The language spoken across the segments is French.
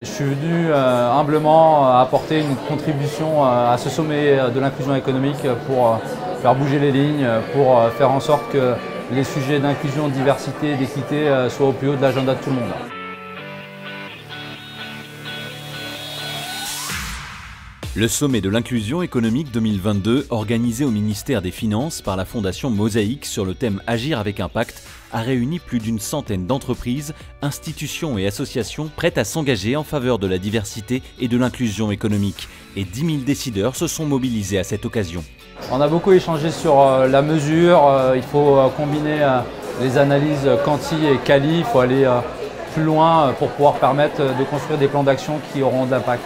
Je suis venu humblement apporter une contribution à ce sommet de l'inclusion économique pour faire bouger les lignes, pour faire en sorte que les sujets d'inclusion, de diversité et d'équité soient au plus haut de l'agenda de tout le monde. Le sommet de l'inclusion économique 2022, organisé au ministère des Finances par la Fondation Mosaïque sur le thème Agir avec impact, a réuni plus d'une centaine d'entreprises, institutions et associations prêtes à s'engager en faveur de la diversité et de l'inclusion économique. Et 10 000 décideurs se sont mobilisés à cette occasion. On a beaucoup échangé sur la mesure, il faut combiner les analyses quanti et quali, il faut aller plus loin pour pouvoir permettre de construire des plans d'action qui auront de l'impact.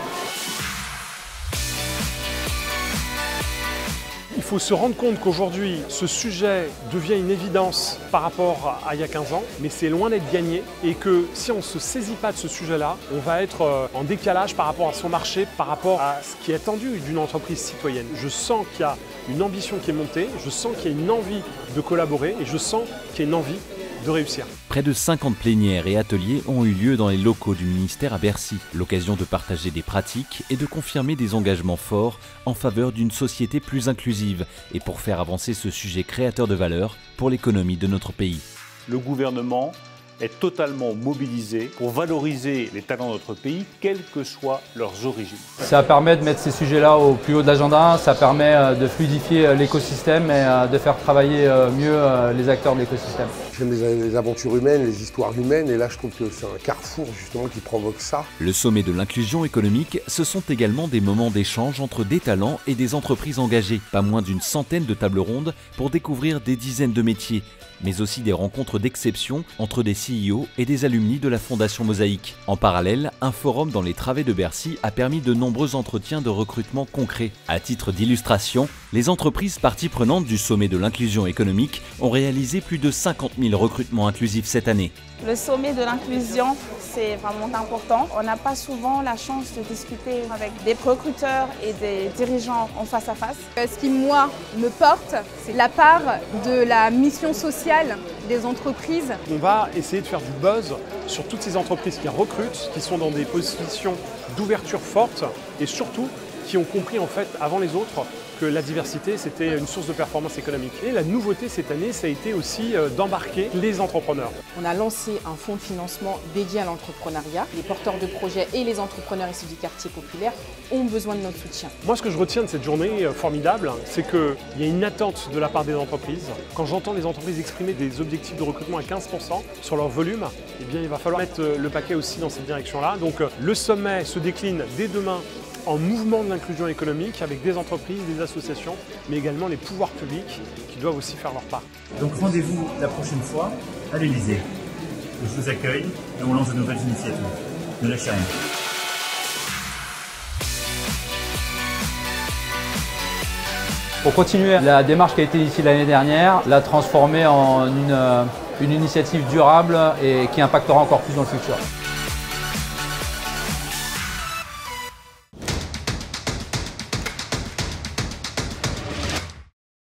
Il faut se rendre compte qu'aujourd'hui, ce sujet devient une évidence par rapport à il y a 15 ans, mais c'est loin d'être gagné et que si on ne se saisit pas de ce sujet-là, on va être en décalage par rapport à son marché, par rapport à ce qui est attendu d'une entreprise citoyenne. Je sens qu'il y a une ambition qui est montée, je sens qu'il y a une envie de collaborer et je sens qu'il y a une envie de réussir. Près de 50 plénières et ateliers ont eu lieu dans les locaux du ministère à Bercy. L'occasion de partager des pratiques et de confirmer des engagements forts en faveur d'une société plus inclusive et pour faire avancer ce sujet créateur de valeur pour l'économie de notre pays. Le gouvernement est totalement mobilisé pour valoriser les talents de notre pays, quelles que soient leurs origines. Ça permet de mettre ces sujets-là au plus haut de l'agenda, ça permet de fluidifier l'écosystème et de faire travailler mieux les acteurs de l'écosystème. J'aime les aventures humaines, les histoires humaines, et là je trouve que c'est un carrefour justement qui provoque ça. Le sommet de l'inclusion économique, ce sont également des moments d'échange entre des talents et des entreprises engagées. Pas moins d'une centaine de tables rondes pour découvrir des dizaines de métiers, mais aussi des rencontres d'exception entre des CEO et des alumni de la Fondation Mosaïque. En parallèle, un forum dans les travées de Bercy a permis de nombreux entretiens de recrutement concrets. À titre d'illustration, les entreprises parties prenantes du sommet de l'inclusion économique ont réalisé plus de 50 000 recrutements inclusifs cette année. Le sommet de l'inclusion, c'est vraiment important. On n'a pas souvent la chance de discuter avec des recruteurs et des dirigeants en face à face. Ce qui, moi, me porte, c'est la part de la mission sociale des entreprises. On va essayer de faire du buzz sur toutes ces entreprises qui recrutent, qui sont dans des positions d'ouverture forte et surtout qui ont compris en fait avant les autres que la diversité c'était une source de performance économique. Et la nouveauté cette année, ça a été aussi d'embarquer les entrepreneurs. On a lancé un fonds de financement dédié à l'entrepreneuriat. Les porteurs de projets et les entrepreneurs issus du quartier populaire ont besoin de notre soutien. Moi, ce que je retiens de cette journée formidable, c'est qu'il y a une attente de la part des entreprises. Quand j'entends les entreprises exprimer des objectifs de recrutement à 15% sur leur volume, eh bien, il va falloir mettre le paquet aussi dans cette direction-là. Donc le sommet se décline dès demain en mouvement de l'inclusion économique avec des entreprises, des associations, mais également les pouvoirs publics qui doivent aussi faire leur part. Donc rendez-vous la prochaine fois à l'Elysée. Je vous accueille et on lance de nouvelles initiatives. Ne lâchez rien. Pour continuer la démarche qui a été initiée l'année dernière, la transformer en une initiative durable et qui impactera encore plus dans le futur.